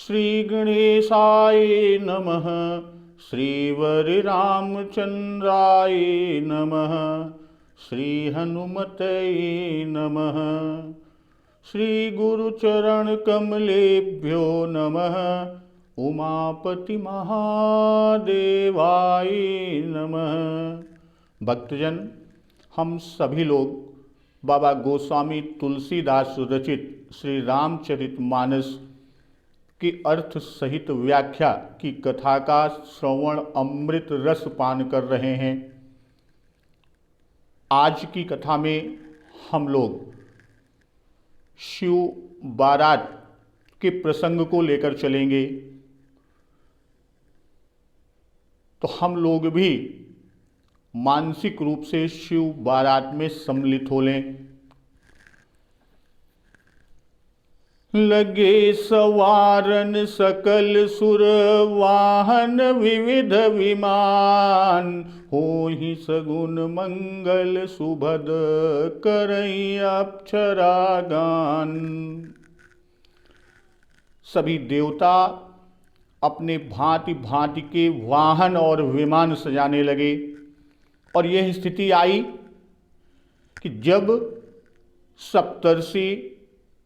श्री गणेशाय नमः। श्री वररामचंद्राय नमः। श्री हनुमते नमः। श्री गुरुचरण कमलेभ्यो नमः। उमापति महादेवाय नमः। भक्तजन, हम सभी लोग बाबा गोस्वामी तुलसीदास रचित श्री रामचरितमानस की अर्थ सहित व्याख्या की कथा का श्रवण अमृत रस पान कर रहे हैं। आज की कथा में हम लोग शिव बारात के प्रसंग को लेकर चलेंगे। तो हम लोग भी मानसिक रूप से शिव बारात में सम्मिलित हो लें। लगे सवारन सकल सुर वाहन विविध विमान, होहि सगुन मंगल सुभद करई अप्सरा गान। सभी देवता अपने भांति भांति के वाहन और विमान सजाने लगे और यह स्थिति आई कि जब सप्तर्षि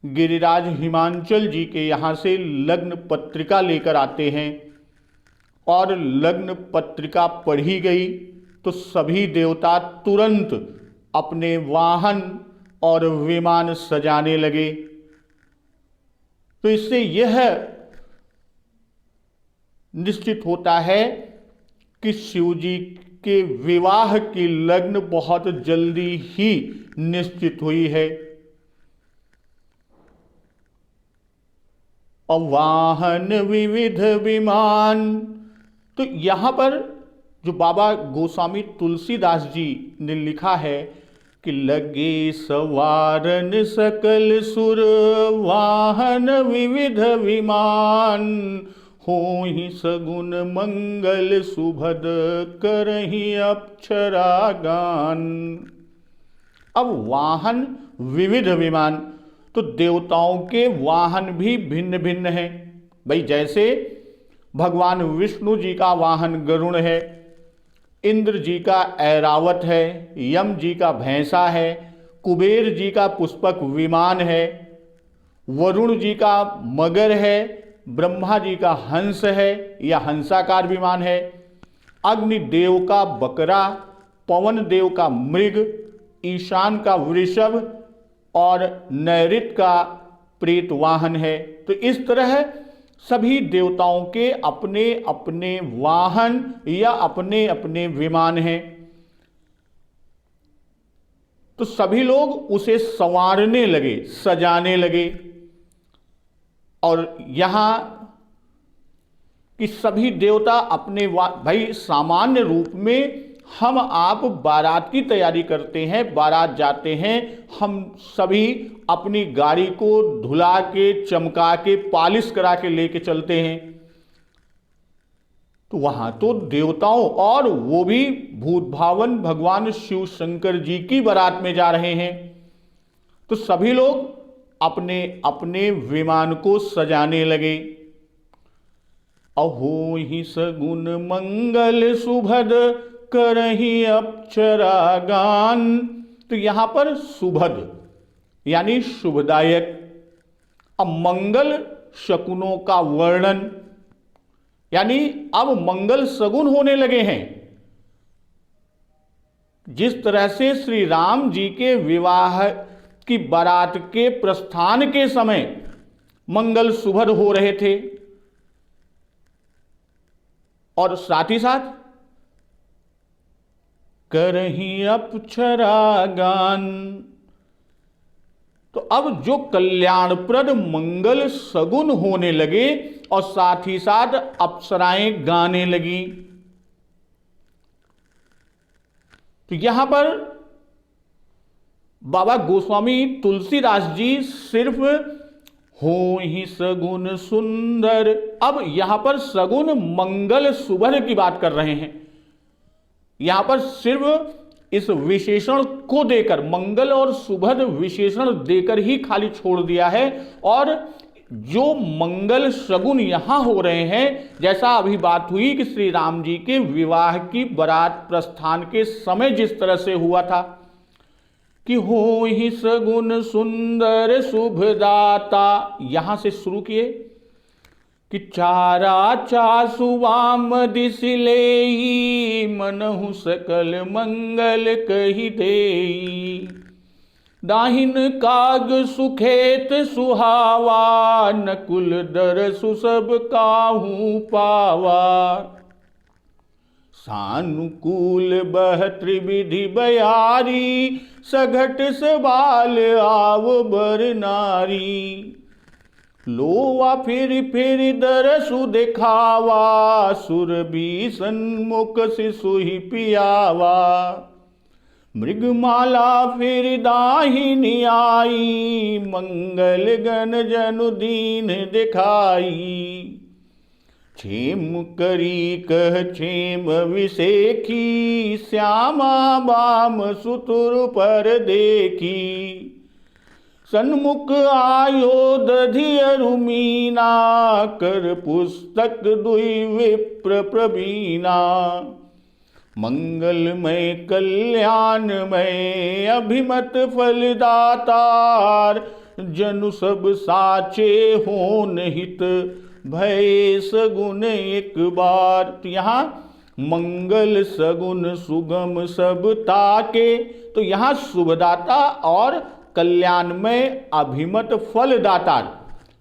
गिरिराज हिमांचल जी के यहाँ से लग्न पत्रिका लेकर आते हैं और लग्न पत्रिका पढ़ी गई तो सभी देवता तुरंत अपने वाहन और विमान सजाने लगे। तो इससे यह निश्चित होता है कि शिव जी के विवाह की लग्न बहुत जल्दी ही निश्चित हुई है। वाहन विविध विमान, तो यहाँ पर जो बाबा गोस्वामी तुलसीदास जी ने लिखा है कि लगे सवारन सकल सुर वाहन विविध विमान, होहि सगुन मंगल सुभद करहि अप्सरा गान। अब वाहन विविध विमान, तो देवताओं के वाहन भी भिन्न भिन्न हैं। भाई जैसे भगवान विष्णु जी का वाहन गरुड़ है, इंद्र जी का ऐरावत है, यम जी का भैंसा है, कुबेर जी का पुष्पक विमान है, वरुण जी का मगर है, ब्रह्मा जी का हंस है या हंसाकार विमान है, अग्नि देव का बकरा, पवन देव का मृग, ईशान का वृषभ और नैऋत का प्रेत वाहन है। तो इस तरह सभी देवताओं के अपने अपने वाहन या अपने अपने विमान हैं। तो सभी लोग उसे संवारने लगे, सजाने लगे। और यहां कि सभी देवता अपने भाई सामान्य रूप में हम आप बारात की तैयारी करते हैं, बारात जाते हैं, हम सभी अपनी गाड़ी को धुला के चमका के पालिश करा के लेके चलते हैं। तो वहां तो देवताओं और वो भी भूत भावन भगवान शिव शंकर जी की बारात में जा रहे हैं। तो सभी लोग अपने अपने विमान को सजाने लगे। अहोहि सगुन मंगल सुभद करहि अप्सरा गान। तो यहां पर सुभद यानी शुभदायक, अब मंगल शकुनों का वर्णन, यानी अब मंगल सगुन होने लगे हैं। जिस तरह से श्री राम जी के विवाह की बारात के प्रस्थान के समय मंगल सुभद हो रहे थे और साथ ही साथ करहि अप्सरा गान, तो अब जो कल्याणप्रद मंगल सगुन होने लगे और साथ ही साथ अप्सराएं गाने लगी। तो यहां पर बाबा गोस्वामी तुलसीदास जी सिर्फ होहि सगुन सुंदर, अब यहां पर सगुन मंगल सुभद की बात कर रहे हैं। यहां पर सिर्फ इस विशेषण को देकर, मंगल और सुभद विशेषण देकर ही खाली छोड़ दिया है और जो मंगल शगुन यहां हो रहे हैं, जैसा अभी बात हुई कि श्री राम जी के विवाह की बारात प्रस्थान के समय जिस तरह से हुआ था कि हो ही सगुन सुंदर शुभदाता, यहां से शुरू किए कि चारा चासुवाम दिस लेई, मनहु सकल मंगल कहि देई। दाहिन काग सुखेत सुहावा, नकुल दरसु सब काहू पावा। सानुकूल बह त्रिविधि बयारी, सघट सबाल आव बर नारी। लोवा फिर दरसु दिखावा, सुरभि सन्मुख शिशु ही पियावा। मृगमाला फिर दाहिनी आई, मंगल गण जनु दीन दिखाई। क्षेम करी कह क्षेम विसेखी, श्यामा बाम सुतुर पर देखी। सन्मुख आयो दधियरु मीना, कर पुस्तक दुई विप्र प्रवीणा। मंगलमय कल्याणमय अभिमत फलदातार, जनु सब साचे होन हित, भय सगुन एक बार। तो यहाँ मंगल सगुन सुगम सब ताके, तो यहाँ शुभदाता और कल्याण में अभिमत फलदाता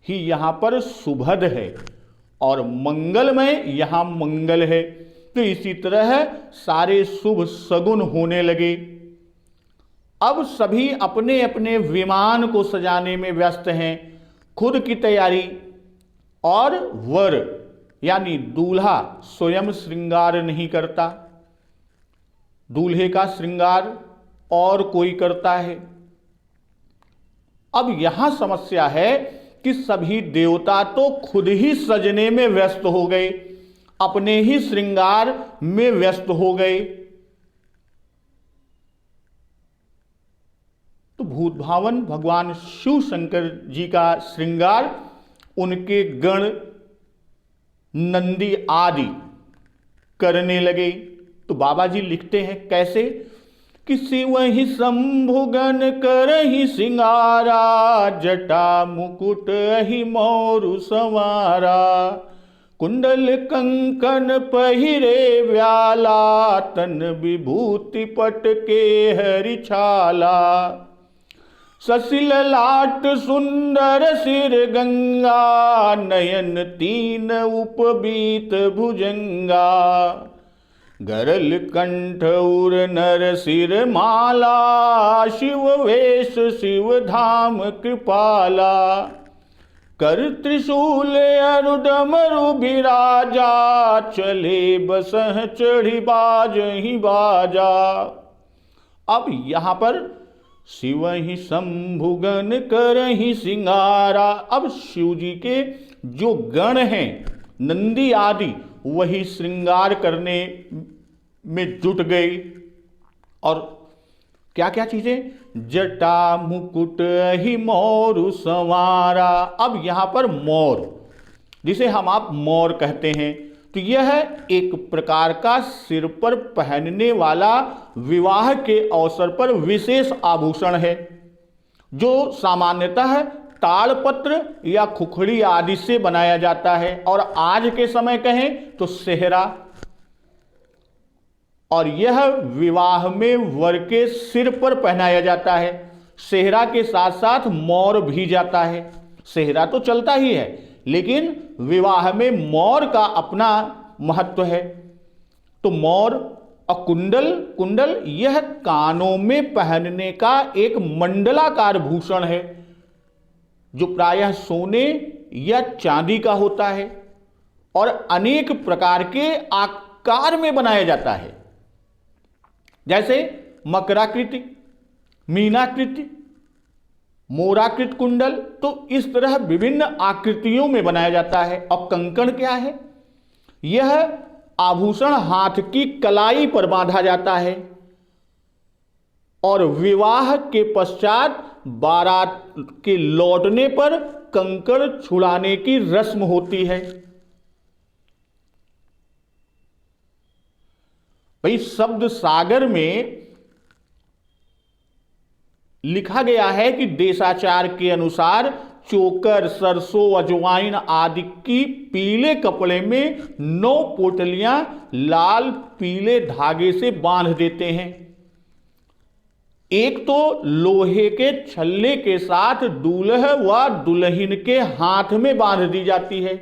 ही यहाँ पर सुभद है, और मंगल में यहाँ मंगल है। तो इसी तरह सारे शुभ सगुन होने लगे। अब सभी अपने अपने विमान को सजाने में व्यस्त हैं, खुद की तैयारी, और वर यानी दूल्हा स्वयं श्रृंगार नहीं करता, दूल्हे का श्रृंगार और कोई करता है। अब यहां समस्या है कि सभी देवता तो खुद ही सजने में व्यस्त हो गए, अपने ही श्रृंगार में व्यस्त हो गए। तो भूत भावन भगवान शिव शंकर जी का श्रृंगार उनके गण नंदी आदि करने लगे। तो बाबा जी लिखते हैं कैसे कि शिव ही शंभुगन करहि सिंगारा, जटा मुकुट ही मोरु संवारा। कुंडल कंकन पहिरे व्याला, तन विभूति पट के हरि छाला। ससिल लाट सुंदर सिर गंगा, नयन तीन उपबीत भुजंगा। गरल कंठ उर नर सिर माला, शिव वेश शिव धाम कृपाला। कर त्रिशूल अरुडमरु बिराजा, चले बसह चढ़ी बाज ही बाजा। अब यहां पर शिव ही शंभुगन करहि सिंगारा। अब शिव जी के जो गण हैं नंदी आदि, वही श्रृंगार करने में जुट गए। और क्या क्या चीजें, जटा मुकुट ही मोरु संवारा। अब यहां पर मोर, जिसे हम आप मोर कहते हैं, तो यह एक प्रकार का सिर पर पहनने वाला विवाह के अवसर पर विशेष आभूषण है, जो सामान्यतः ताड़पत्र या खुखड़ी आदि से बनाया जाता है, और आज के समय कहें तो सेहरा। और यह विवाह में वर के सिर पर पहनाया जाता है। सेहरा के साथ साथ मोर भी जाता है। सेहरा तो चलता ही है, लेकिन विवाह में मोर का अपना महत्व है। तो मोर और कुंडल, कुंडल यह कानों में पहनने का एक मंडलाकार भूषण है, जो प्रायः सोने या चांदी का होता है और अनेक प्रकार के आकार में बनाया जाता है, जैसे मकराकृति, मीनाकृति, मोराकृत कुंडल। तो इस तरह विभिन्न आकृतियों में बनाया जाता है। और कंकण क्या है? यह आभूषण हाथ की कलाई पर बांधा जाता है, और विवाह के पश्चात बारात के लौटने पर कंकड़ छुड़ाने की रस्म होती है। भाई शब्द सागर में लिखा गया है कि देशाचार के अनुसार चोकर, सरसों, अजवाइन आदि की पीले कपड़े में 9 पोटलियां लाल पीले धागे से बांध देते हैं। एक तो लोहे के छल्ले के साथ दूल्हा व दुल्हन के हाथ में बांध दी जाती है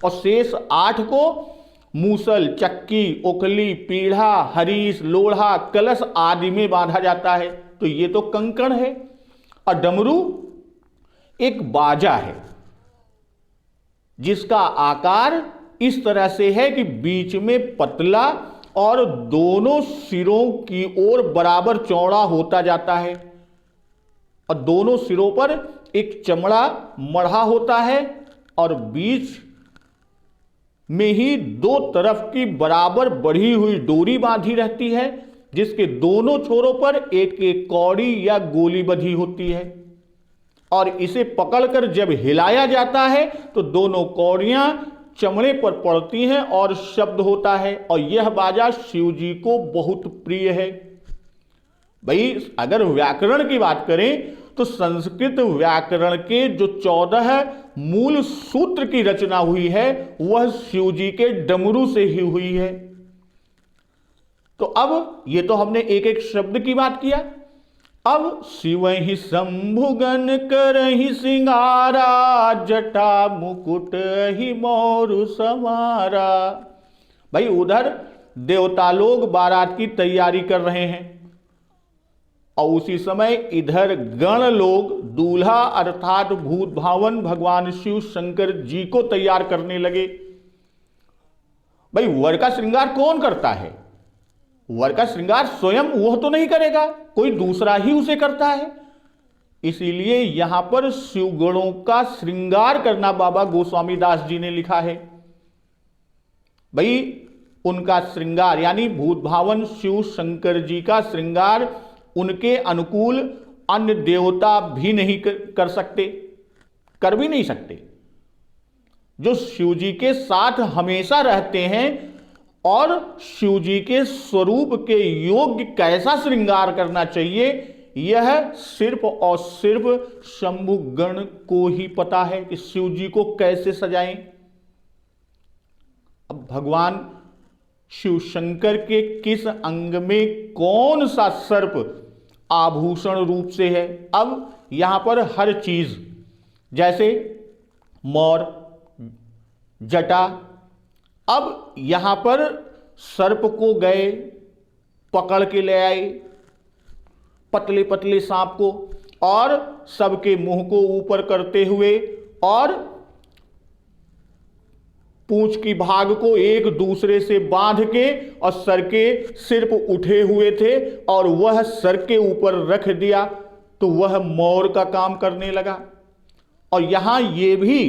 और शेष 8 को मूसल, चक्की, ओखली, पीढ़ा, हरीश, लोढ़ा, कलश आदि में बांधा जाता है। तो ये तो कंकण है। और डमरू एक बाजा है जिसका आकार इस तरह से है कि बीच में पतला और दोनों सिरों की ओर बराबर चौड़ा होता जाता है और दोनों सिरों पर एक चमड़ा मढ़ा होता है और बीच में ही 2 तरफ की बराबर बढ़ी हुई डोरी बांधी रहती है जिसके दोनों छोरों पर एक एक कौड़ी या गोली बंधी होती है और इसे पकड़कर जब हिलाया जाता है तो दोनों कौड़ियां चमड़े पर पड़ती हैं और शब्द होता है। और यह बाजा शिव जी को बहुत प्रिय है। भाई अगर व्याकरण की बात करें तो संस्कृत व्याकरण के जो 14 मूल सूत्र की रचना हुई है वह शिव जी के डमरू से ही हुई है। तो अब ये तो हमने एक एक शब्द की बात किया। अब शिव ही शंभुगन करहि सिंगारा, जटा मुकुट ही मोरु समारा। भाई उधर देवता लोग बारात की तैयारी कर रहे हैं और उसी समय इधर गण लोग दूल्हा अर्थात भूत भावन भगवान शिव शंकर जी को तैयार करने लगे। भाई वर का श्रृंगार कौन करता है? वर का श्रृंगार स्वयं वह तो नहीं करेगा, कोई दूसरा ही उसे करता है। इसीलिए यहां पर शिवगणों का श्रृंगार करना बाबा गोस्वामी दास जी ने लिखा है। भाई उनका श्रृंगार यानी भूत भावन शिव शंकर जी का श्रृंगार उनके अनुकूल अन्य देवता भी नहीं कर सकते, कर भी नहीं सकते। जो शिव जी के साथ हमेशा रहते हैं और शिव जी के स्वरूप के योग्य कैसा श्रृंगार करना चाहिए यह सिर्फ और सिर्फ शंभुगण को ही पता है कि शिव जी को कैसे सजाएं। अब भगवान शिव शंकर के किस अंग में कौन सा सर्प आभूषण रूप से है? अब यहां पर हर चीज जैसे मोर, जटा, अब यहां पर सर्प को गए पकड़ के ले आए, पतले पतले सांप को, और सबके मुंह को ऊपर करते हुए और पूंछ की भाग को एक दूसरे से बांध के और सर के सिर्फ उठे हुए थे और वह सर के ऊपर रख दिया तो वह मोर का काम करने लगा। और यहां यह भी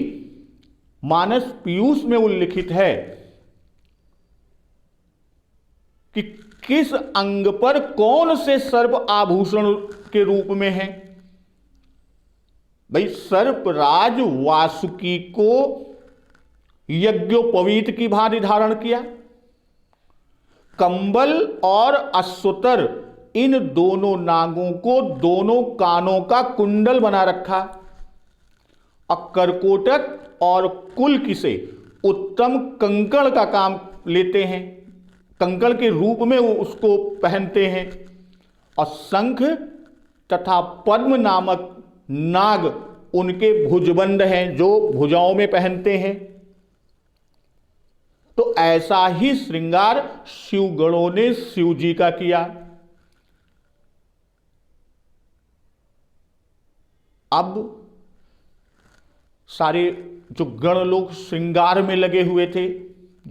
मानस पीयूष में उल्लिखित है कि किस अंग पर कौन से सर्प आभूषण के रूप में है। भाई सर्पराज वासुकी को यज्ञोपवीत की भांति धारण किया, कंबल और अश्वतर इन दोनों नागों को दोनों कानों का कुंडल बना रखा, और करकोटक और कुल्क से उत्तम कंकड़ का काम लेते हैं, कंकड़ के रूप में वो उसको पहनते हैं, और शंख तथा पद्म नामक नाग उनके भुजबंद हैं जो भुजाओं में पहनते हैं। तो ऐसा ही श्रृंगार शिवगणों ने शिव जी का किया। अब सारे जो गण लोग श्रृंगार में लगे हुए थे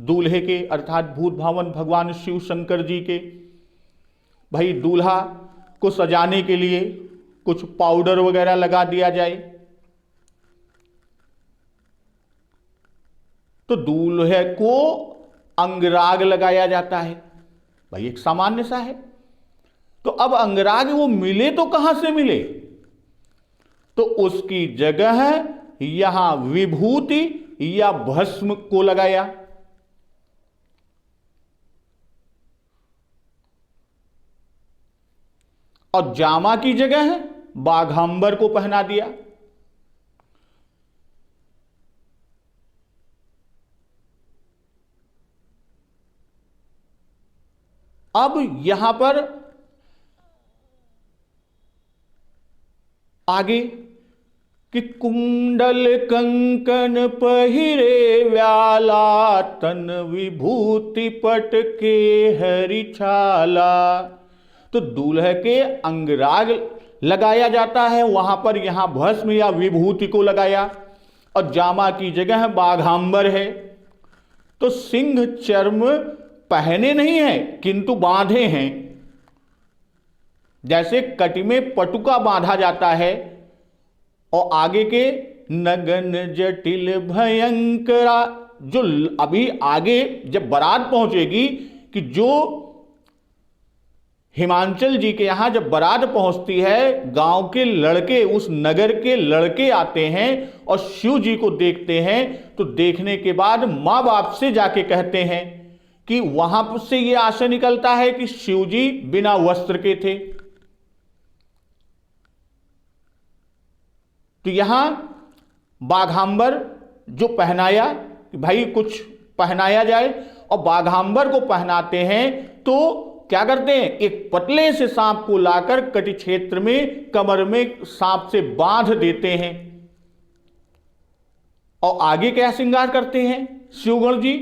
दूल्हे के अर्थात भूत भावन भगवान शिव शंकर जी के, भाई दूल्हा को सजाने के लिए कुछ पाउडर वगैरह लगा दिया जाए तो दूल्हे को अंगराग लगाया जाता है। भाई एक सामान्य सा है। तो अब अंगराग वो मिले तो कहां से मिले? तो उसकी जगह यहां विभूति या भस्म को लगाया। और जामा की जगह बाघांबर को पहना दिया। अब यहां पर आगे कि कुंडल कंकन पहिरे व्याला, तन विभूति पट के हरि छाला। तो दूल्हे के अंगराग लगाया जाता है, वहां पर यहां भस्म या विभूति को लगाया। और जामा की जगह बाघांबर है। तो सिंह चर्म पहने नहीं है किंतु बांधे हैं। जैसे कटी में पटुका बांधा जाता है। और आगे के नगन जटिल भयंकरा, जो अभी आगे जब बारात पहुंचेगी कि जो हिमांचल जी के यहां जब बारात पहुंचती है, गांव के लड़के, उस नगर के लड़के आते हैं और शिव जी को देखते हैं। तो देखने के बाद मां बाप से जाके कहते हैं कि वहां से यह आशय निकलता है कि शिव जी बिना वस्त्र के थे। तो यहां बाघांबर जो पहनाया कि भाई कुछ पहनाया जाए, और बाघांबर को पहनाते हैं तो क्या करते हैं, एक पतले से सांप को लाकर कटी क्षेत्र में कमर में सांप से बांध देते हैं। और आगे क्या श्रृंगार करते हैं शिवगण जी।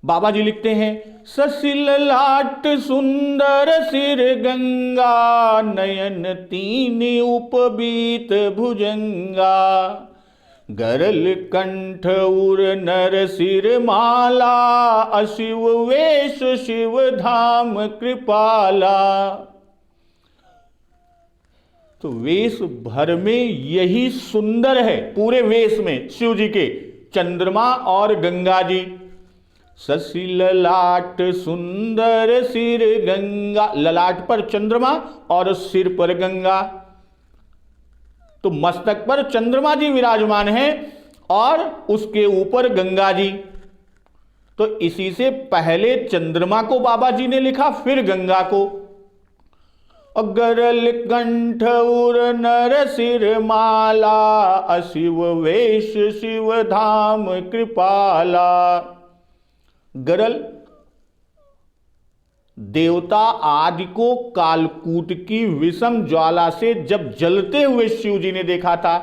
बाबा जी लिखते हैं, ससिल लाट सुंदर सिर गंगा, नयन तीन उपबीत भुजंगा, गरल कंठ उर नर सिर माला, अशिव वेश शिव धाम कृपाला। तो वेश भर में यही सुंदर है, पूरे वेश में शिव जी के चंद्रमा और गंगा जी। शशि ललाट सुंदर सिर गंगा, ललाट पर चंद्रमा और सिर पर गंगा। तो मस्तक पर चंद्रमा जी विराजमान हैं और उसके ऊपर गंगा जी। तो इसी से पहले चंद्रमा को बाबा जी ने लिखा, फिर गंगा को। और गरल कंठ उर नर सिर माला, अशिव वेश शिव धाम कृपाला। गरल देवता आदि को कालकूट की विषम ज्वाला से जब जलते हुए शिव जी ने देखा था,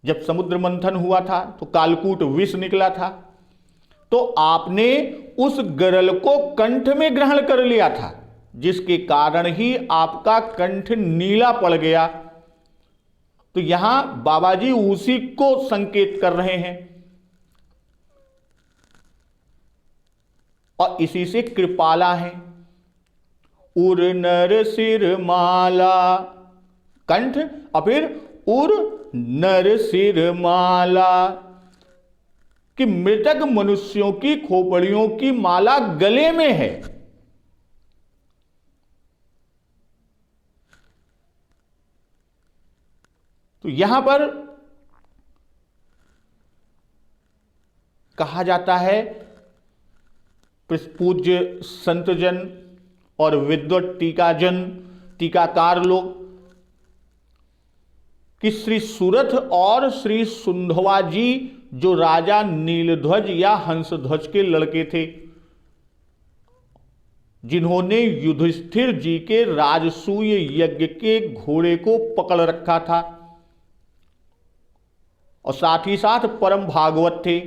जब समुद्र मंथन हुआ था तो कालकूट विष निकला था, तो आपने उस गरल को कंठ में ग्रहण कर लिया था, जिसके कारण ही आपका कंठ नीला पड़ गया। तो यहां बाबा जी उसी को संकेत कर रहे हैं। और इसी से कृपाला है। उर नर सिर माला, कंठ, और फिर उर नर सिर माला, कि मृतक मनुष्यों की खोपड़ियों की माला गले में है। तो यहां पर कहा जाता है, पूज्य संतजन और विद्वत टीकाजन, टीकाकार लोग, कि श्री सूरथ और श्री सुंधवा जी जो राजा नीलध्वज या हंसध्वज के लड़के थे, जिन्होंने युधिष्ठिर जी के राजसूय यज्ञ के घोड़े को पकड़ रखा था और साथ ही साथ परम भागवत थे,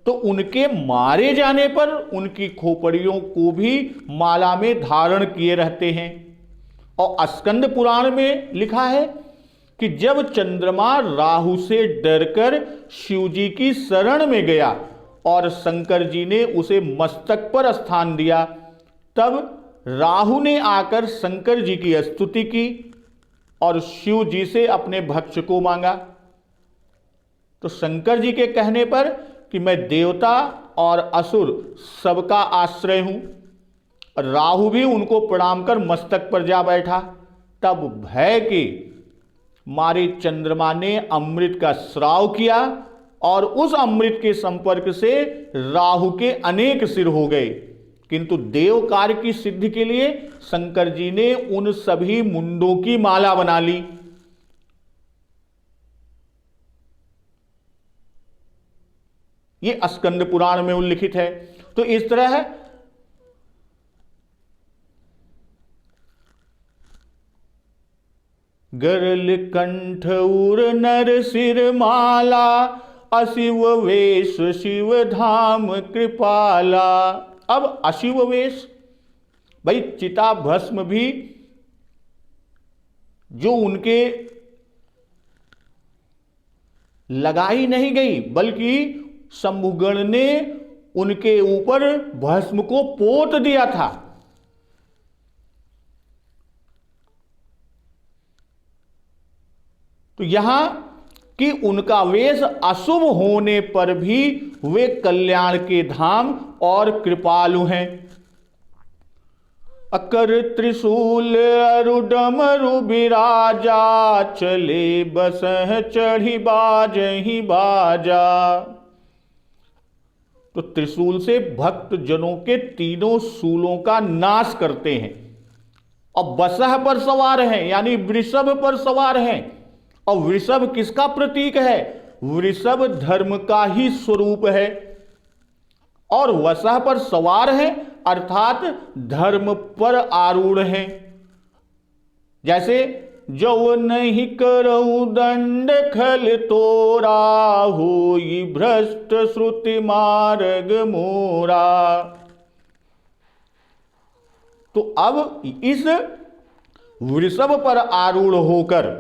तो उनके मारे जाने पर उनकी खोपड़ियों को भी माला में धारण किए रहते हैं। और स्कंद पुराण में लिखा है कि जब चंद्रमा राहु से डरकर शिव जी की शरण में गया और शंकर जी ने उसे मस्तक पर स्थान दिया, तब राहु ने आकर शंकर जी की स्तुति की और शिव जी से अपने भक्ष को मांगा। तो शंकर जी के कहने पर कि मैं देवता और असुर सबका आश्रय हूं, राहु भी उनको प्रणाम कर मस्तक पर जा बैठा। तब भय के मारे चंद्रमा ने अमृत का स्राव किया और उस अमृत के संपर्क से राहु के अनेक सिर हो गए, किंतु देव कार्य की सिद्धि के लिए शंकर जी ने उन सभी मुंडों की माला बना ली। ये स्कंद पुराण में उल्लिखित है। तो इस तरह गरल कंठ उर नर सिर माला, अशिव वेश शिव धाम कृपाला। अब अशिव वेश, भाई चिता भस्म भी जो उनके लगाई नहीं गई, बल्कि शंभुगण ने उनके ऊपर भस्म को पोत दिया था। तो यहां कि उनका वेश अशुभ होने पर भी वे कल्याण के धाम और कृपालु हैं। अकर त्रिशूल अरु डमरु बिराजा, चले बसह चढ़ी बाजहि बाजा। तो त्रिशूल से भक्त जनों के तीनों शूलों का नाश करते हैं और बसह पर सवार हैं, यानी वृषभ पर सवार हैं। और वृषभ किसका प्रतीक है? वृषभ धर्म का ही स्वरूप है। और वसह पर सवार है अर्थात धर्म पर आरूढ़ है। जैसे जो नहीं करऊ दंड खल तोरा, होई भ्रष्ट श्रुति मार्ग मोरा। तो अब इस वृषभ पर आरूढ़ होकर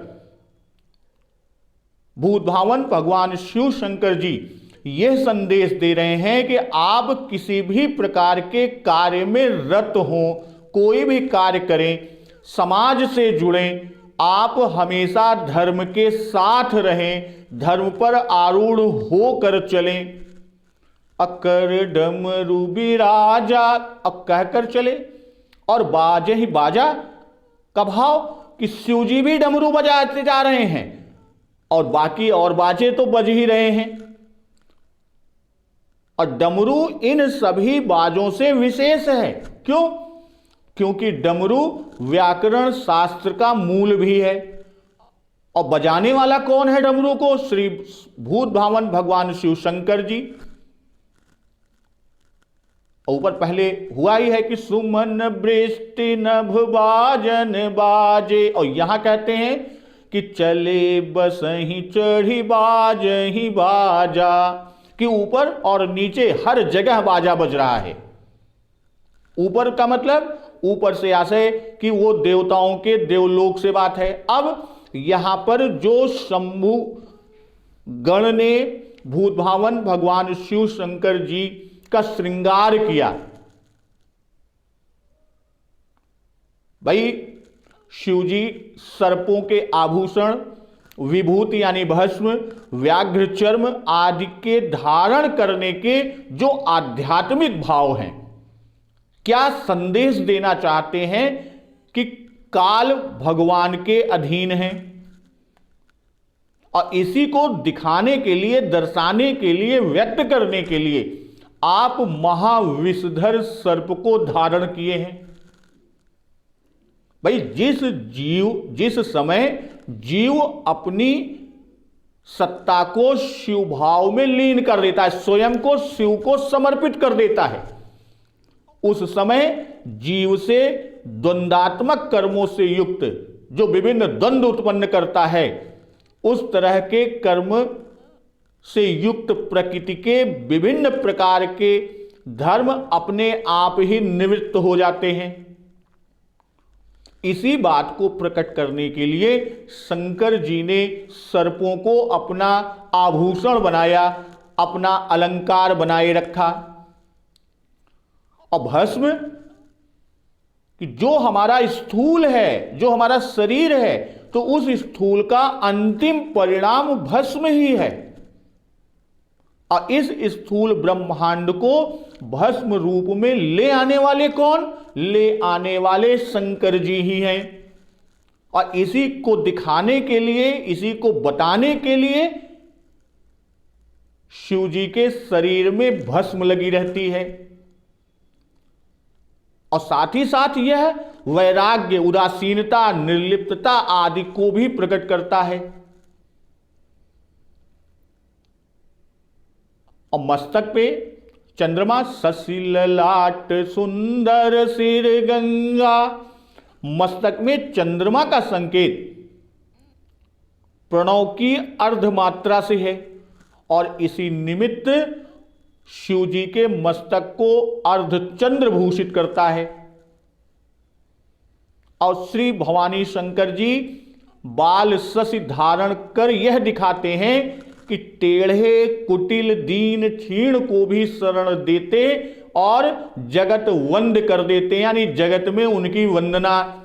भूत भावन भगवान शिव शंकर जी यह संदेश दे रहे हैं कि आप किसी भी प्रकार के कार्य में रत हो, कोई भी कार्य करें, समाज से जुड़ें, आप हमेशा धर्म के साथ रहें, धर्म पर आरूढ़ होकर चलें। अकर डमरू बिराजा, अब कहकर चले। और बाजे ही बाजा का भाव कि शिव जी भी डमरू बजाते जा रहे हैं और बाकी और बाजे तो बज ही रहे हैं। और डमरू इन सभी बाजों से विशेष है। क्यों? क्योंकि डमरू व्याकरण शास्त्र का मूल भी है। और बजाने वाला कौन है डमरू को? श्री भूत भावन भगवान शिव शंकर जी। ऊपर पहले हुआ ही है कि सुमन वृष्टि नभ बाजन बाजे, और यहां कहते हैं कि चले बसहि चढ़ी बाजहि बाजा, कि ऊपर और नीचे हर जगह बाजा बज रहा है। ऊपर का मतलब ऊपर से आशय कि वो देवताओं के देवलोक से बात है। अब यहां पर जो शंभु गण ने भूत भावन भगवान शिव शंकर जी का श्रृंगार किया, भाई शिव जी सर्पों के आभूषण, विभूति यानी भस्म, व्याघ्र चर्म आदि के धारण करने के जो आध्यात्मिक भाव हैं, क्या संदेश देना चाहते हैं कि काल भगवान के अधीन है। और इसी को दिखाने के लिए, दर्शाने के लिए, व्यक्त करने के लिए आप महाविषधर सर्प को धारण किए हैं। भाई जिस समय जीव अपनी सत्ता को शिव भाव में लीन कर देता है, स्वयं को शिव को समर्पित कर देता है, उस समय जीव से द्वंद्वात्मक कर्मों से युक्त जो विभिन्न द्वंद्व उत्पन्न करता है, उस तरह के कर्म से युक्त प्रकृति के विभिन्न प्रकार के धर्म अपने आप ही निवृत्त हो जाते हैं। इसी बात को प्रकट करने के लिए शंकर जी ने सर्पों को अपना आभूषण बनाया, अपना अलंकार बनाए रखा। और भस्म कि जो हमारा स्थूल है, जो हमारा शरीर है, तो उस स्थूल का अंतिम परिणाम भस्म ही है। और इस स्थूल ब्रह्मांड को भस्म रूप में ले आने वाले कौन? ले आने वाले शंकर जी ही हैं। और इसी को दिखाने के लिए, इसी को बताने के लिए शिव जी के शरीर में भस्म लगी रहती है। और साथ ही साथ यह वैराग्य, उदासीनता, निर्लिप्तता आदि को भी प्रकट करता है। और मस्तक पे चंद्रमा, शशि ललाट सुंदर सिर गंगा, मस्तक में चंद्रमा का संकेत प्रणव की अर्धमात्रा से है और इसी निमित्त शिव जी के मस्तक को अर्धचंद्र भूषित करता है। और श्री भवानी शंकर जी बाल शशि धारण कर यह दिखाते हैं कि टेढ़े कुटिल दीन क्षीण को भी शरण देते और जगत वंद कर देते, यानी जगत में उनकी वंदना।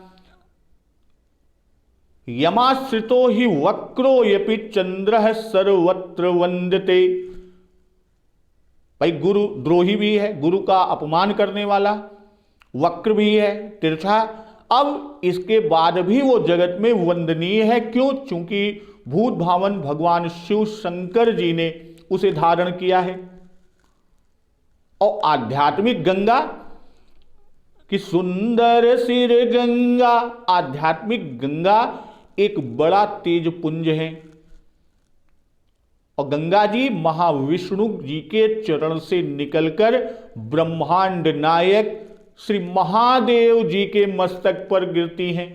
यमाश्रितो ही वक्रो यपि चंद्र सर्वत्र वंदते। भाई गुरु द्रोही भी है, गुरु का अपमान करने वाला, वक्र भी है, तिरछा। अब इसके बाद भी वो जगत में वंदनीय है। क्यों? चूंकि भूत भावन भगवान शिव शंकर जी ने उसे धारण किया है। और आध्यात्मिक गंगा कि सुंदर सिर गंगा, आध्यात्मिक गंगा एक बड़ा तेज पुंज है। और गंगा जी महाविष्णु जी के चरण से निकलकर ब्रह्मांड नायक श्री महादेव जी के मस्तक पर गिरती हैं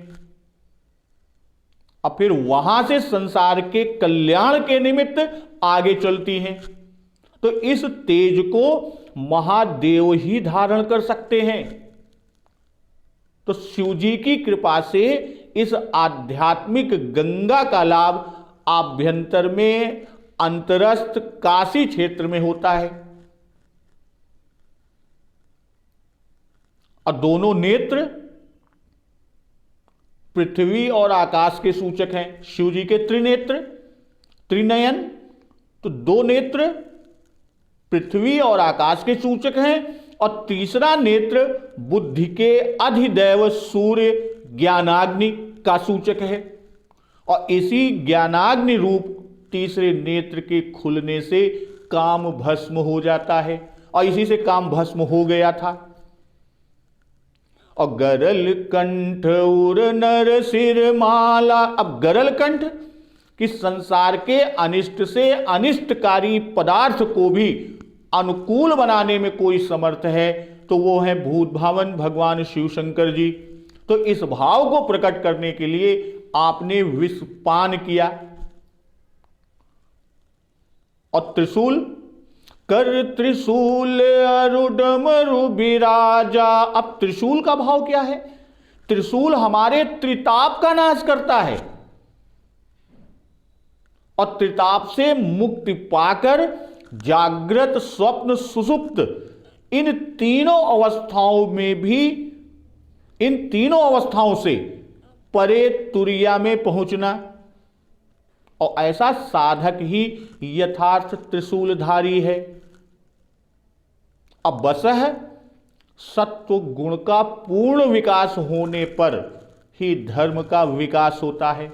और फिर वहां से संसार के कल्याण के निमित्त आगे चलती हैं। तो इस तेज को महादेव ही धारण कर सकते हैं। तो शिव जी की कृपा से इस आध्यात्मिक गंगा का लाभ आभ्यंतर में अंतरस्थ काशी क्षेत्र में होता है। और दोनों नेत्र पृथ्वी और आकाश के सूचक हैं। शिव जी के त्रिनेत्र, त्रिनयन, तो दो नेत्र पृथ्वी और आकाश के सूचक हैं और तीसरा नेत्र बुद्धि के अधिदैव सूर्य ज्ञानाग्नि का सूचक है। और इसी ज्ञानाग्नि रूप तीसरे नेत्र के खुलने से काम भस्म हो जाता है और इसी से काम भस्म हो गया था। और गरल कंठ उर नर सिर माला। अब गरल कंठ कि संसार के अनिष्ट से अनिष्टकारी पदार्थ को भी अनुकूल बनाने में कोई समर्थ है तो वो है भूत भावन भगवान शिव शंकर जी। तो इस भाव को प्रकट करने के लिए आपने विष पान किया। और त्रिशूल, कर त्रिशूल अरुडमरु बिराजा। अब त्रिशूल का भाव क्या है? त्रिशूल हमारे त्रिताप का नाश करता है और त्रिताप से मुक्ति पाकर जागृत, स्वप्न, सुषुप्त इन तीनों अवस्थाओं में भी, इन तीनों अवस्थाओं से परे तुरिया में पहुंचना। और ऐसा साधक ही यथार्थ त्रिशूलधारी है। अब बसह सत्व गुण का पूर्ण विकास होने पर ही धर्म का विकास होता है।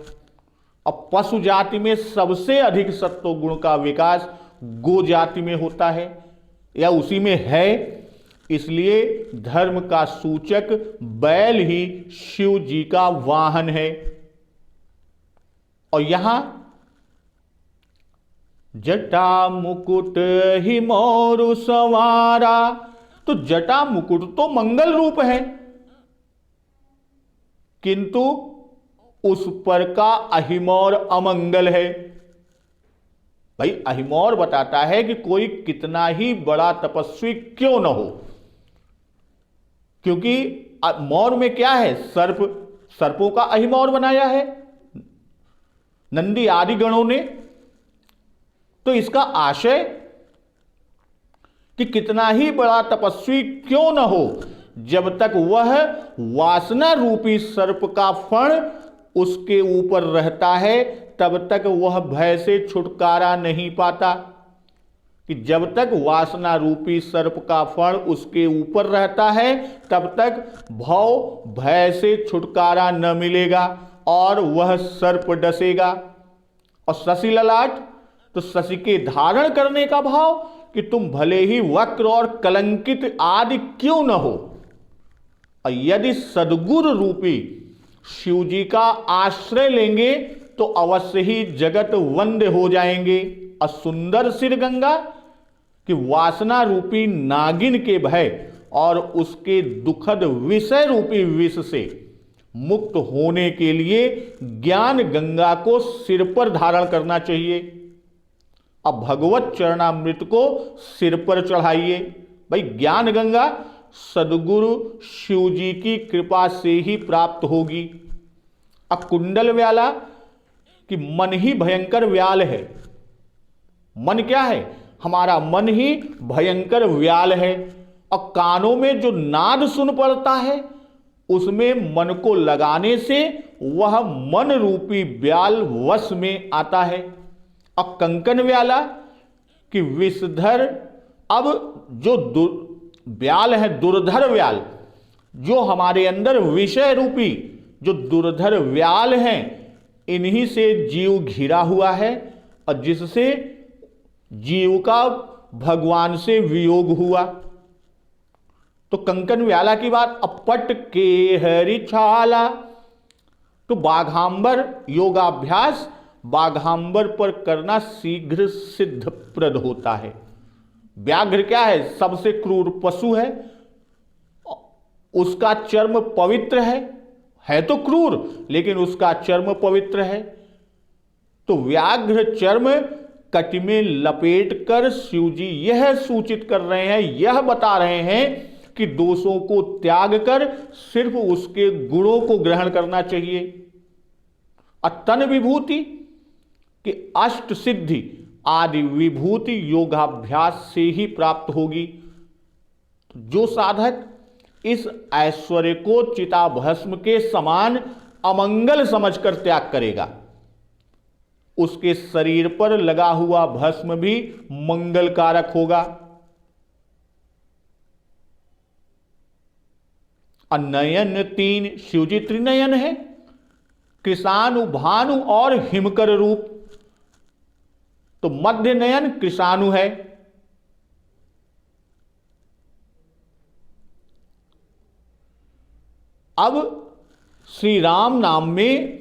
अब पशु जाति में सबसे अधिक सत्व गुण का विकास गो जाति में होता है या उसी में है। इसलिए धर्म का सूचक बैल ही शिव जी का वाहन है। और यहां जटा मुकुट ही मोरु सवारा, तो जटा मुकुट तो मंगल रूप है किंतु उस पर का अहिमौर अमंगल है। भाई अहिमौर बताता है कि कोई कितना ही बड़ा तपस्वी क्यों न हो, क्योंकि मौर में क्या है? सर्प, सर्पों का अहिमौर बनाया है नंदी आदि गणों ने। तो इसका आशय कि कितना ही बड़ा तपस्वी क्यों न हो, जब तक वह वासना रूपी सर्प का फण उसके ऊपर रहता है तब तक वह भय से छुटकारा नहीं पाता। कि जब तक वासना रूपी सर्प का फण उसके ऊपर रहता है तब तक भय से छुटकारा न मिलेगा और वह सर्प डसेगा। और शशि ललाट, तो शशि के धारण करने का भाव कि तुम भले ही वक्र और कलंकित आदि क्यों न हो, और यदि सद्गुरु रूपी शिव जी का आश्रय लेंगे तो अवश्य ही जगत वंद्य हो जाएंगे। और सुंदर सिर गंगा कि वासना रूपी नागिन के भय और उसके दुखद विषय रूपी विष से मुक्त होने के लिए ज्ञान गंगा को सिर पर धारण करना चाहिए। अब भगवत चरणामृत को सिर पर चढ़ाइए। भाई ज्ञान गंगा सद्गुरु शिव जी की कृपा से ही प्राप्त होगी। अब कुंडल व्याला कि मन ही भयंकर व्याल है। मन क्या है? हमारा मन ही भयंकर व्याल है। और कानों में जो नाद सुन पड़ता है उसमें मन को लगाने से वह मन रूपी व्याल वश में आता है। और कंकन व्याला कि विषधर, अब जो व्याल है दुर्धर व्याल, जो हमारे अंदर विषय रूपी जो दुर्धर व्याल हैं, इन्हीं से जीव घिरा हुआ है और जिससे जीव का भगवान से वियोग हुआ। तो कंकन व्याला की बात। अपट के हरि छाला, तो बाघांबर योगाभ्यास बाघांबर पर करना शीघ्र सिद्धप्रद होता है। व्याघ्र क्या है? सबसे क्रूर पशु है, उसका चर्म पवित्र है तो क्रूर लेकिन उसका चर्म पवित्र है। तो व्याघ्र चर्म कटि में लपेट कर शिव जी यह सूचित कर रहे हैं, यह बता रहे हैं कि दोषों को त्याग कर सिर्फ उसके गुणों को ग्रहण करना चाहिए। अतन विभूति कि अष्ट सिद्धि आदि विभूति योगाभ्यास से ही प्राप्त होगी। जो साधक इस ऐश्वर्य को चिताभस्म के समान अमंगल समझकर त्याग करेगा, उसके शरीर पर लगा हुआ भस्म भी मंगलकारक होगा। नयन तीन, शिवजी त्रिनयन है, कृषाणु भानु और हिमकर रूप। तो मध्य नयन कृषाणु है। अब श्री राम नाम में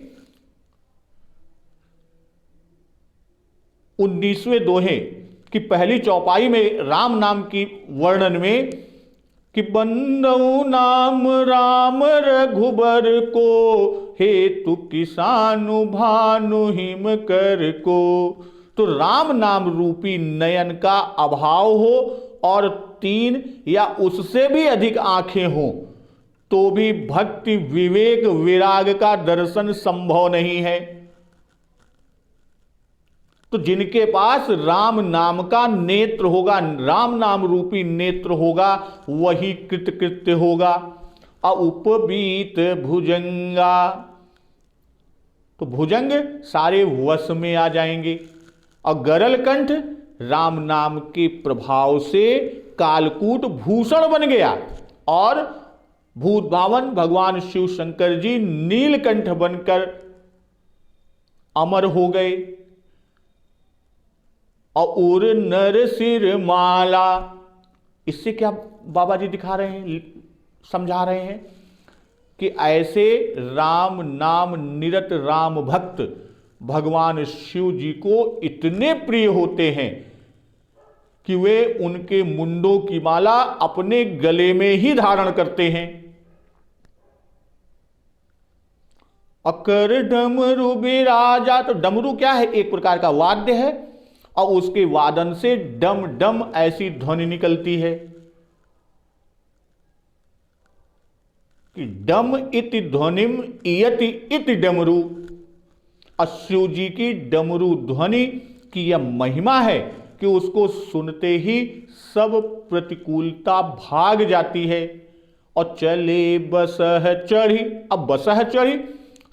19वें दोहे की पहली चौपाई में राम नाम की वर्णन में कि बंदऊ नाम राम रघुबर को, हेतु किसानु भानु हिम कर को। तो राम नाम रूपी नयन का अभाव हो और 3 या उससे भी अधिक आंखें हों तो भी भक्ति विवेक विराग का दर्शन संभव नहीं है। तो जिनके पास राम नाम का नेत्र होगा, राम नाम रूपी नेत्र होगा, वही कृतकृत्य होगा। उपबीत भुजंगा, तो भुजंग सारे वश में आ जाएंगे। और गरल कंठ राम नाम के प्रभाव से कालकूट भूषण बन गया और भूत भावन भगवान शिव शंकर जी नीलकंठ बनकर अमर हो गए। और नर सिर माला, इससे क्या बाबा जी दिखा रहे हैं, समझा रहे हैं कि ऐसे राम नाम निरत राम भक्त भगवान शिव जी को इतने प्रिय होते हैं कि वे उनके मुंडों की माला अपने गले में ही धारण करते हैं। अकर डमरू बिराजा, तो डमरू क्या है? एक प्रकार का वाद्य है और उसके वादन से डम डम ऐसी ध्वनि निकलती है कि डम इति ध्वनिम इयति इति डमरू। शिव जी की डमरू ध्वनि की यह महिमा है कि उसको सुनते ही सब प्रतिकूलता भाग जाती है। और चले बसह चढ़ी, अब बसह चढ़ी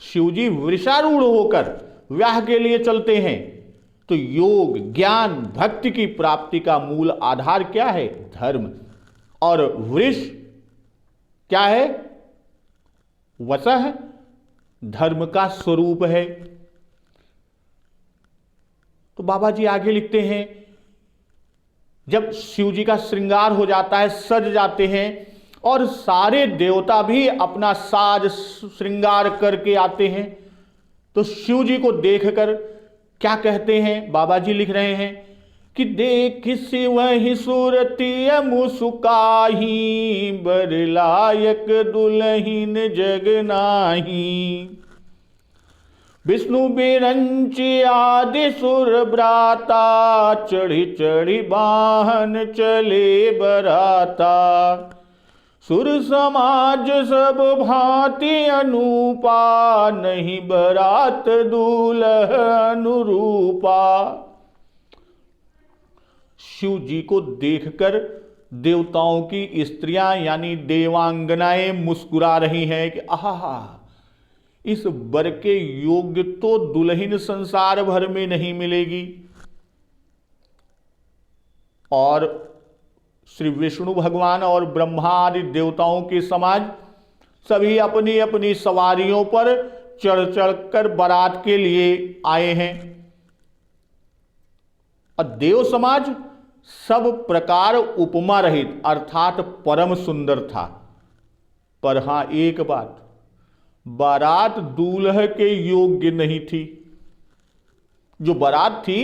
शिव जी वृषारूढ़ होकर व्याह के लिए चलते हैं। तो योग ज्ञान भक्ति की प्राप्ति का मूल आधार क्या है? धर्म। और वृष क्या है? वसह धर्म का स्वरूप है। तो बाबा जी आगे लिखते हैं, जब शिव जी का श्रृंगार हो जाता है, सज जाते हैं और सारे देवता भी अपना साज श्रृंगार करके आते हैं, तो शिव जी को देखकर क्या कहते हैं, बाबा जी लिख रहे हैं कि देख शिव ही सूरती मुसुकाही, बरलायक दुल्हीन जग नाही। विष्णु बिरंच आदि सुर ब्राता, चढ़ी चढ़ी वाहन चले बराता। सुर समाज सब भांति अनूपा, नहीं बरात दूल्ह अनुरूपा। शिव जी को देखकर देवताओं की स्त्रियां यानी देवांगनाएं मुस्कुरा रही हैं कि आहा, इस वर के योग्य तो दुल्हन संसार भर में नहीं मिलेगी। और श्री विष्णु भगवान और ब्रह्मा आदि देवताओं के समाज सभी अपनी अपनी सवारियों पर चढ़ चढ़कर बारात के लिए आए हैं। और देव समाज सब प्रकार उपमा रहित अर्थात परम सुंदर था। पर हां एक बात, बारात दूल्हे के योग्य नहीं थी। जो बारात थी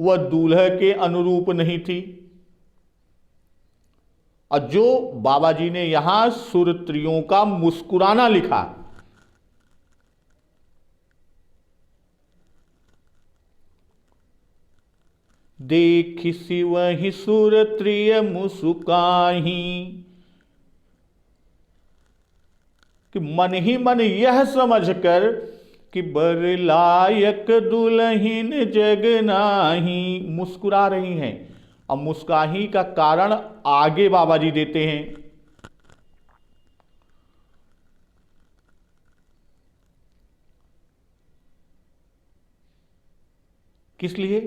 वह दूल्हे के अनुरूप नहीं थी। और जो बाबा जी ने यहां सुरत्रियों का मुस्कुराना लिखा, देख शिव ही सुरत्रिय मुस्काही, कि मन ही मन यह समझकर कि बर लायक दुल्हीन जग नाही, मुस्कुरा रही हैं। अब मुस्काही का कारण आगे बाबा जी देते हैं। किस लिए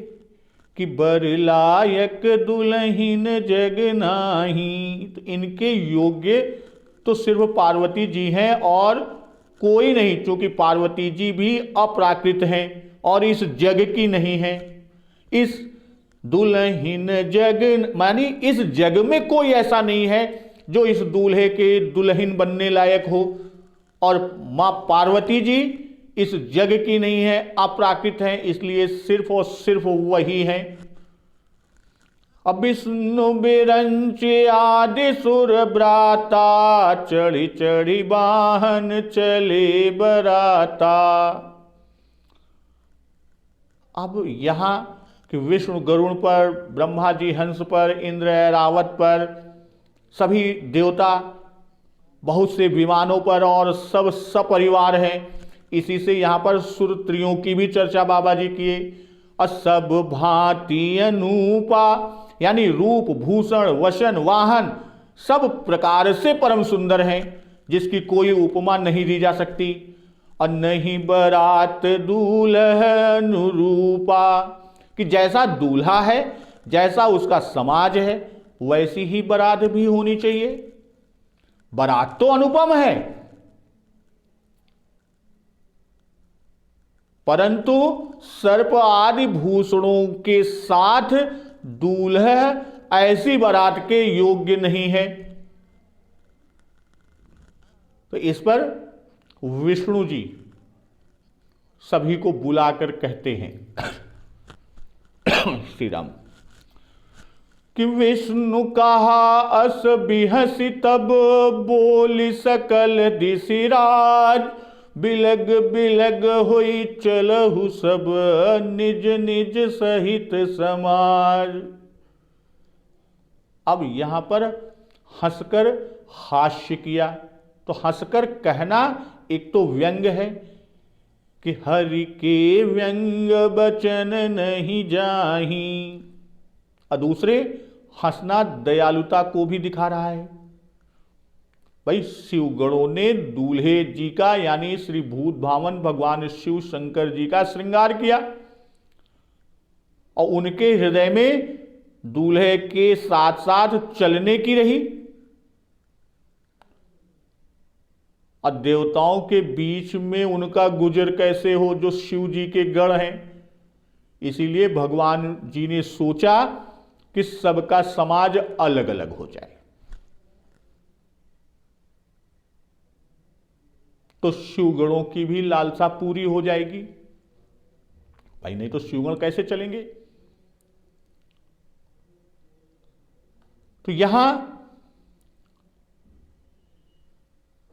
कि बर लायक दुल्हीन जग नाही, तो इनके योग्य तो सिर्फ पार्वती जी हैं और कोई नहीं, क्योंकि पार्वती जी भी अपराकृत हैं और इस जग की नहीं है। इस दुल्हीन जग मानी इस जग में कोई ऐसा नहीं है जो इस दूल्हे के दुल्हन बनने लायक हो। और मां पार्वती जी इस जग की नहीं है, अपराकृत हैं, इसलिए सिर्फ और सिर्फ वही हैं। अब विष्णु बिरंच आदि सुर ब्राता, चढ़ी चढ़ी वाहन चले बराता। अब यहां कि विष्णु गरुड़ पर, ब्रह्मा जी हंस पर, इंद्र ऐरावत पर, सभी देवता बहुत से विमानों पर और सब सपरिवार हैं। इसी से यहां पर सुरत्रियों की भी चर्चा बाबा जी किए। और सब भांति अनूपा यानी रूप भूषण वसन वाहन सब प्रकार से परम सुंदर हैं, जिसकी कोई उपमा नहीं दी जा सकती। और नहीं बरात दूल्हा अनुरूपा, कि जैसा दूल्हा है, जैसा उसका समाज है, वैसी ही बारात भी होनी चाहिए। बारात तो अनुपम है, परंतु सर्प आदि भूषणों के साथ दूल्हा ऐसी बारात के योग्य नहीं है। तो इस पर विष्णु जी सभी को बुलाकर कहते हैं श्री राम कि विष्णु कहा अस बिहसी तब, बोली सकल दिशिराज। बिलग बिलग होई चलहु सब, निज निज सहित समाज। अब यहां पर हंसकर हास्य किया। तो हंसकर कहना एक तो व्यंग है कि हरि के व्यंग बचन नहीं जाही, और दूसरे हंसना दयालुता को भी दिखा रहा है। भाई शिवगणों ने दूल्हे जी का यानी श्री भूत भावन भगवान शिव शंकर जी का श्रृंगार किया और उनके हृदय में दूल्हे के साथ साथ चलने की रही। और देवताओं के बीच में उनका गुजर कैसे हो जो शिव जी के गण हैं। इसीलिए भगवान जी ने सोचा कि सबका समाज अलग अलग हो जाए। तो शिवगणों की भी लालसा पूरी हो जाएगी भाई, नहीं तो शिवगण कैसे चलेंगे। तो यहां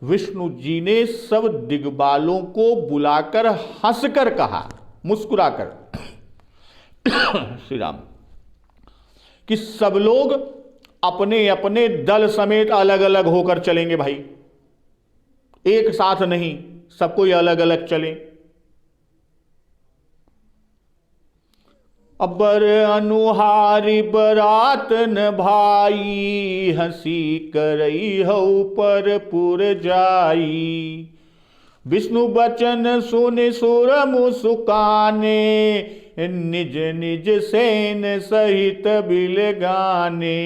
विष्णु जी ने सब दिग्बालों को बुलाकर हंसकर कहा, मुस्कुराकर श्री राम, कि सब लोग अपने अपने दल समेत अलग अलग होकर चलेंगे भाई, एक साथ नहीं, सब कोई अलग अलग चले। अबर अनुहारी बरात न भाई, हंसी करई हऊ पर पुर जाई। विष्णु बचन सुन सुर मुसुकाने, निज निज सेन सहित बिल गाने।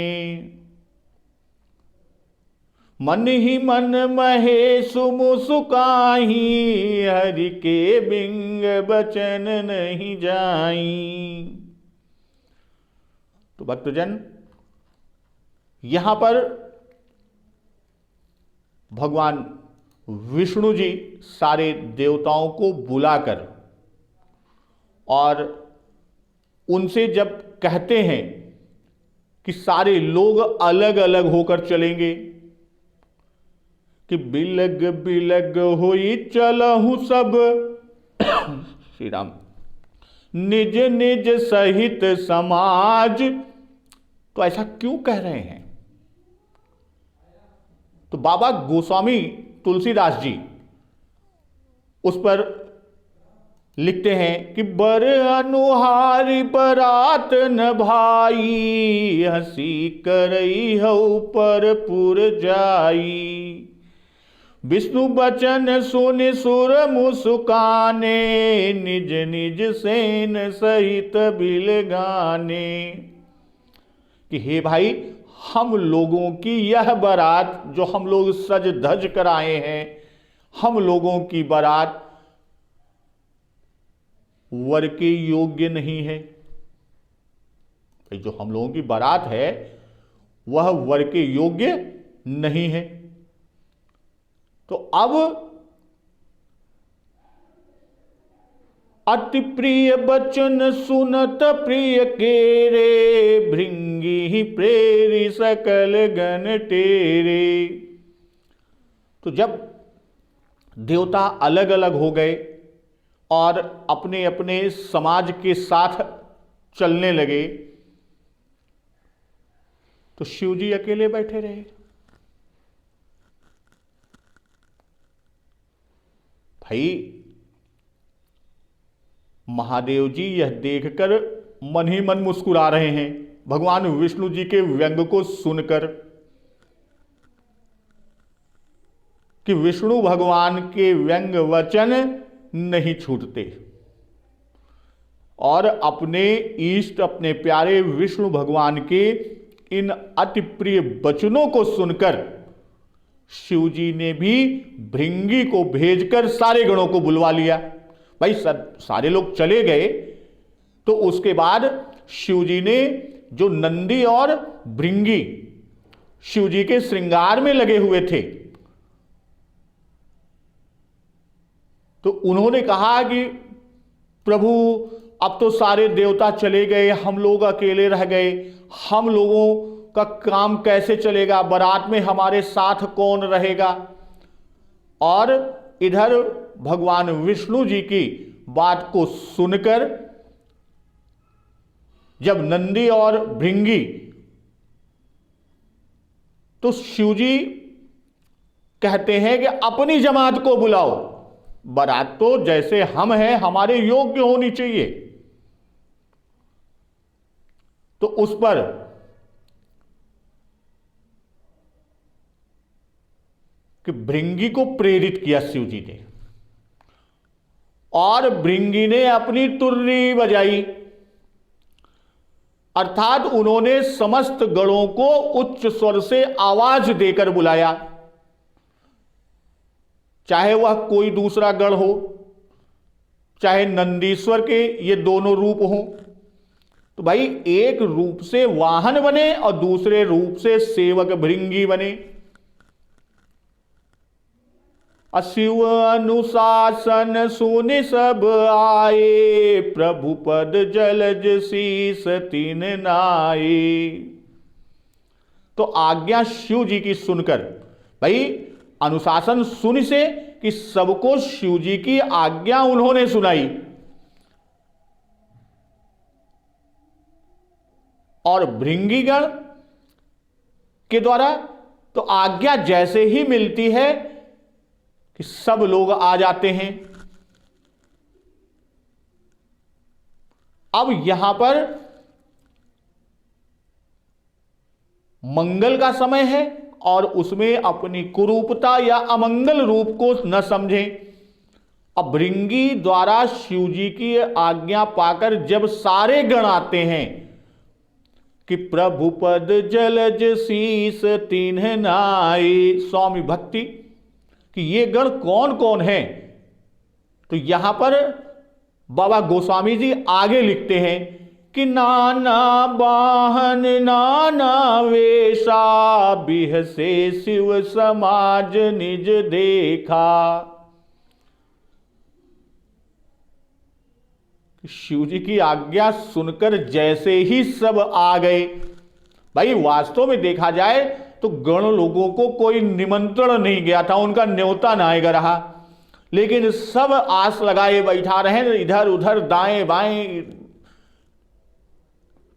मन ही मन महेशु मुसुकाही, हरि के बिंग बचन नहीं जाई। तो भक्तजन, यहां पर भगवान विष्णु जी सारे देवताओं को बुलाकर और उनसे जब कहते हैं कि सारे लोग अलग अलग होकर चलेंगे, कि बिलग बिलग होई चलहु सब श्री राम, निज निज सहित समाज। तो ऐसा क्यों कह रहे हैं। तो बाबा गोस्वामी तुलसीदास जी उस पर लिखते हैं कि बर अनुहारी बरात न भाई, हंसी करई हऊ पर पुर जाई। विष्णु बचन सुन सुर मुसुकाने, निज निज सेन सहित बिल गाने। कि हे भाई, हम लोगों की यह बारात जो हम लोग सज धज कर आए हैं, हम लोगों की बारात वर के योग्य नहीं है। जो हम लोगों की बारात है वह वर के योग्य नहीं है। तो अब अति प्रिय बचन सुनत प्रिय केरे, भृंगी प्रेरी सकल गण टेरे। तो जब देवता अलग अलग हो गए और अपने अपने समाज के साथ चलने लगे, तो शिव जी अकेले बैठे रहे। भाई, महादेव जी यह देखकर मन ही मन मुस्कुरा रहे हैं भगवान विष्णु जी के व्यंग को सुनकर, कि विष्णु भगवान के व्यंग वचन नहीं छूटते और अपने इष्ट, अपने प्यारे विष्णु भगवान के इन अति प्रिय वचनों को सुनकर शिव जी ने भी भृंगी को भेजकर सारे गणों को बुलवा लिया। भाई सारे लोग चले गए, तो उसके बाद शिव जी ने जो नंदी और भृंगी शिव जी के श्रृंगार में लगे हुए थे, तो उन्होंने कहा कि प्रभु, अब तो सारे देवता चले गए, हम लोग अकेले रह गए, हम लोगों का काम कैसे चलेगा, बारात में हमारे साथ कौन रहेगा। और इधर भगवान विष्णु जी की बात को सुनकर जब नंदी और भृंगी, तो शिवजी कहते हैं कि अपनी जमात को बुलाओ, बारात तो जैसे हम हैं हमारे योग्य होनी चाहिए। तो उस पर कि भृंगी को प्रेरित किया शिव जी ने, और भृंगी ने अपनी तुर्री बजाई, अर्थात उन्होंने समस्त गणों को उच्च स्वर से आवाज देकर बुलाया चाहे वह कोई दूसरा गण हो, चाहे नंदीश्वर के ये दोनों रूप हों, तो भाई एक रूप से वाहन बने और दूसरे रूप से सेवक भृंगी बने। अशिव अनुशासन सुनि सब आए, प्रभु पद जलज शीस तीन नाये। तो आज्ञा शिव जी की सुनकर, भाई अनुशासन सुनि से कि सबको शिव जी की आज्ञा उन्होंने सुनाई, और भृंगीगण के द्वारा तो आज्ञा जैसे ही मिलती है कि सब लोग आ जाते हैं। अब यहां पर मंगल का समय है और उसमें अपनी कुरूपता या अमंगल रूप को न समझें। अब भृंगी द्वारा शिव जी की आज्ञा पाकर जब सारे गण आते हैं कि प्रभु पद जलज शीस तीन्ह नाई, स्वामी भक्ति कि ये गण कौन कौन हैं, तो यहां पर बाबा गोस्वामी जी आगे लिखते हैं कि नाना वाहन नाना वेशा, बिहसे शिव समाज निज देखा। शिव जी की आज्ञा सुनकर जैसे ही सब आ गए, भाई वास्तव में देखा जाए तो गण लोगों को कोई निमंत्रण नहीं गया था, उनका न्योता ना आएगा रहा, लेकिन सब आस लगाए बैठा रहे, इधर उधर दाएं बाएं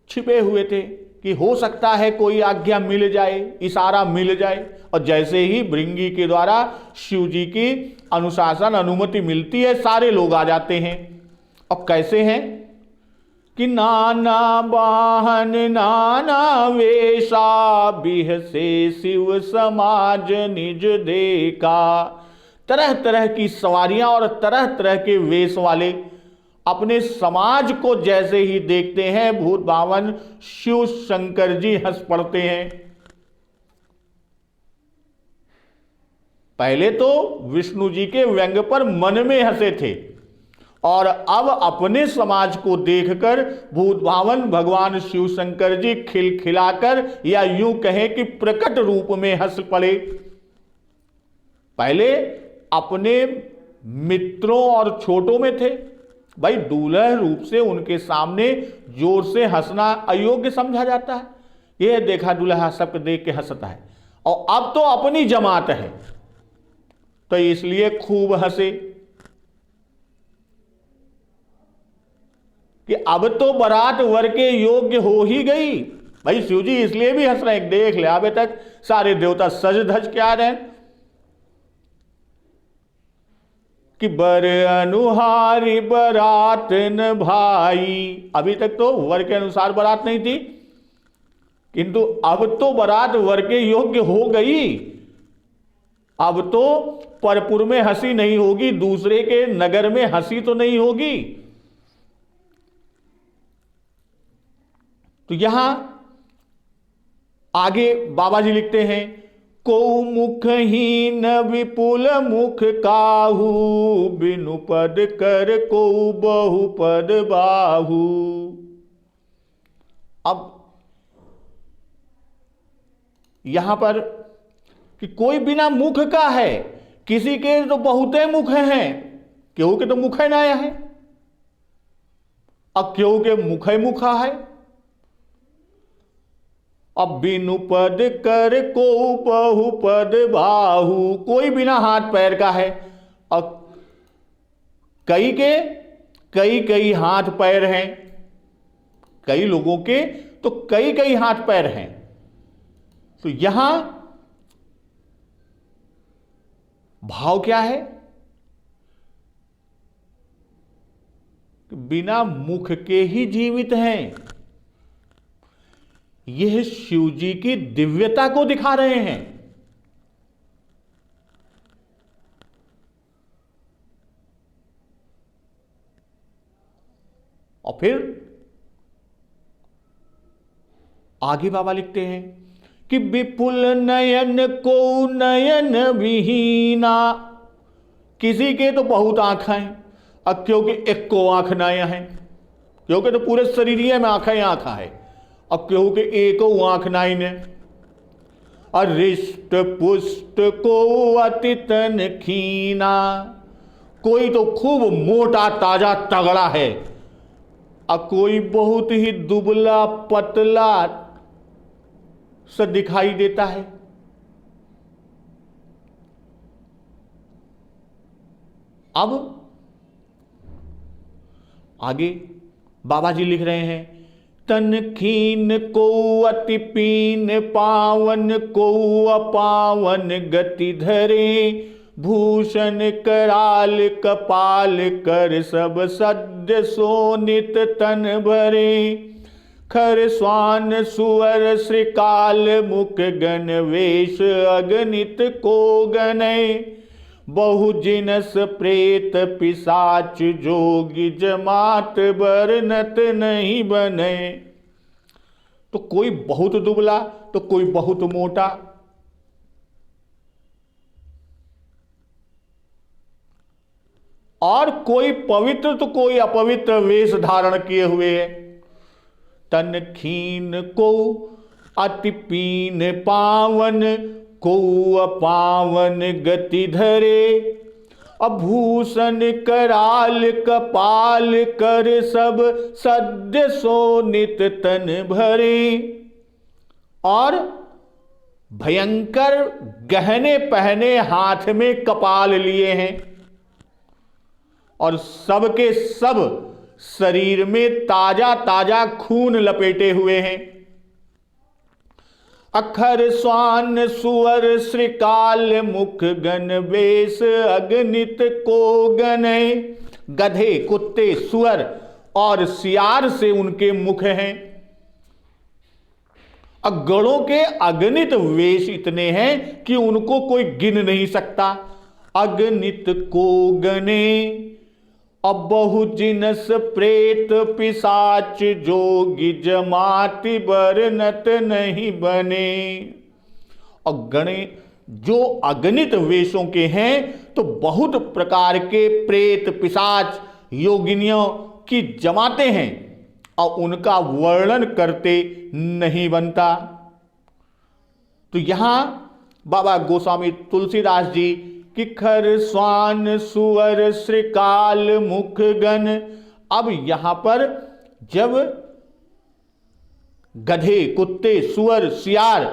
छिपे हुए थे कि हो सकता है कोई आज्ञा मिल जाए, इशारा मिल जाए। और जैसे ही भृंगी के द्वारा शिव जी की अनुशासन अनुमति मिलती है, सारे लोग आ जाते हैं। और कैसे हैं कि नाना वाहन नाना वेशा, बिहसे शिव समाज निज देखा। तरह तरह की सवारियां और तरह तरह के वेश वाले अपने समाज को जैसे ही देखते हैं, भूत भावन शिव शंकर जी हंस पड़ते हैं। पहले तो विष्णु जी के व्यंग पर मन में हंसे थे, और अब अपने समाज को देखकर भूत भावन भगवान शिव शंकर जी खिलखिलाकर, या यूं कहें कि प्रकट रूप में हंस पड़े। पहले अपने मित्रों और छोटों में थे, भाई दूल्हा रूप से उनके सामने जोर से हंसना अयोग्य समझा जाता है। यह देखा दूल्हा सबको देख के हंसता है, और अब तो अपनी जमात है तो इसलिए खूब हंसे कि अब तो बारात वर के योग्य हो ही गई। भाई शिव जी इसलिए भी हंस रहे हैं, देख ले अबे तक सारे देवता सज धज के आ रहे हैं कि बर अनुहारी बारात न भाई। अभी तक तो वर के अनुसार बारात नहीं थी, किंतु अब तो बारात वर के योग्य हो गई। अब तो परपुर में हंसी नहीं होगी, दूसरे के नगर में हंसी तो नहीं होगी। तो यहां आगे बाबा जी लिखते हैं, को मुखहीन विपुल मुख काहू, बिनु पद कर को बहु पद बाहू। अब यहां पर कि कोई बिना मुख का है, किसी के तो बहुते मुख हैं, केहू के तो मुख ना है, अब केहू के मुख मुखा है। अब बिनु पद कर को बहु पद बाहू, कोई बिना हाथ पैर का है, और कई के कई कई हाथ पैर हैं, कई लोगों के तो कई कई हाथ पैर हैं। तो यहां भाव क्या है, बिना मुख के ही जीवित हैं। यह शिव जी की दिव्यता को दिखा रहे हैं। और फिर आगे बाबा लिखते हैं कि विपुल नयन को नयन विहीना, किसी के तो बहुत आंखें हैं, अब क्योंकि एक को आंख ना है, क्योंकि तो पूरे शरीर में आंखें आंखा है, अब क्योंकि एक आंख ना ने। अरिष्ट पुष्ट को अति तन खीना, कोई तो खूब मोटा ताजा तगड़ा है, और कोई बहुत ही दुबला पतला सा दिखाई देता है। अब आगे बाबा जी लिख रहे हैं, तन खीन को अति पीन, पावन को अपावन गति धरे, भूषण कराल कपाल कर सब सद्य सोनित तन भरे, खर स्वान सुअर श्रीकाल मुख गण वेश अगणित को गणे, बहु जिनस प्रेत पिशाच जोगी जमात बरनत नहीं बने। तो कोई बहुत दुबला तो कोई बहुत मोटा, और कोई पवित्र तो कोई अपवित्र वेश धारण किए हुए है। तन खीन को अति पीन, पावन को अपावन गति धरे, अभूषण कराल कपाल कर सब सद्य सोनित तन भरे, और भयंकर गहने पहने हाथ में कपाल लिए हैं, और सबके सब शरीर में ताजा ताजा खून लपेटे हुए हैं। अखर स्वान सुअर श्रीकाल मुख गण वेश अगणित को गणे, गधे कुत्ते सुअर और सियार से उनके मुख हैं। गणों के अगणित वेश इतने हैं कि उनको कोई गिन नहीं सकता। अगणित को गणे, अब बहु जिनस प्रेत पिशाच जोगी जमाति बरनत नहीं बने। और गणे जो अगणित वेशों के हैं तो बहुत प्रकार के प्रेत पिशाच योगिनियों की जमाते हैं, और उनका वर्णन करते नहीं बनता। तो यहां बाबा गोस्वामी तुलसीदास जी कि खर स्वान सुअर श्रीकाल मुख गण, अब यहां पर जब गधे कुत्ते सुअर सियार,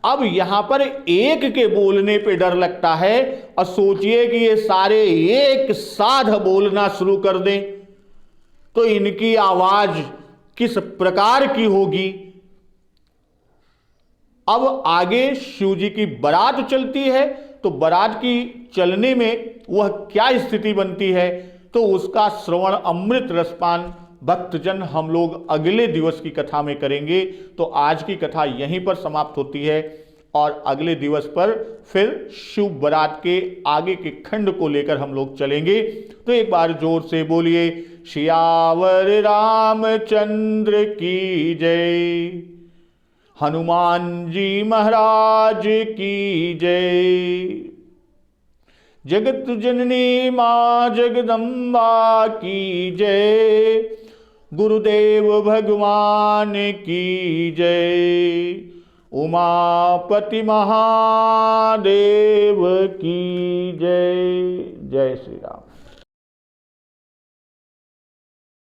अब यहां पर एक के बोलने पे डर लगता है, और सोचिए कि ये सारे एक साथ बोलना शुरू कर दें तो इनकी आवाज किस प्रकार की होगी। अब आगे शिव जी की बारात चलती है, तो बारात की चलने में वह क्या स्थिति बनती है, तो उसका श्रवण अमृत रसपान भक्तजन हम लोग अगले दिवस की कथा में करेंगे। तो आज की कथा यहीं पर समाप्त होती है, और अगले दिवस पर फिर शिव बारात के आगे के खंड को लेकर हम लोग चलेंगे। तो एक बार जोर से बोलिए, सियावर रामचंद्र की जय, हनुमान जी महाराज की जय, जगत जननी मां जगदम्बा की जय, गुरुदेव भगवान की जय, उमापति महादेव की जय। जय श्री राम।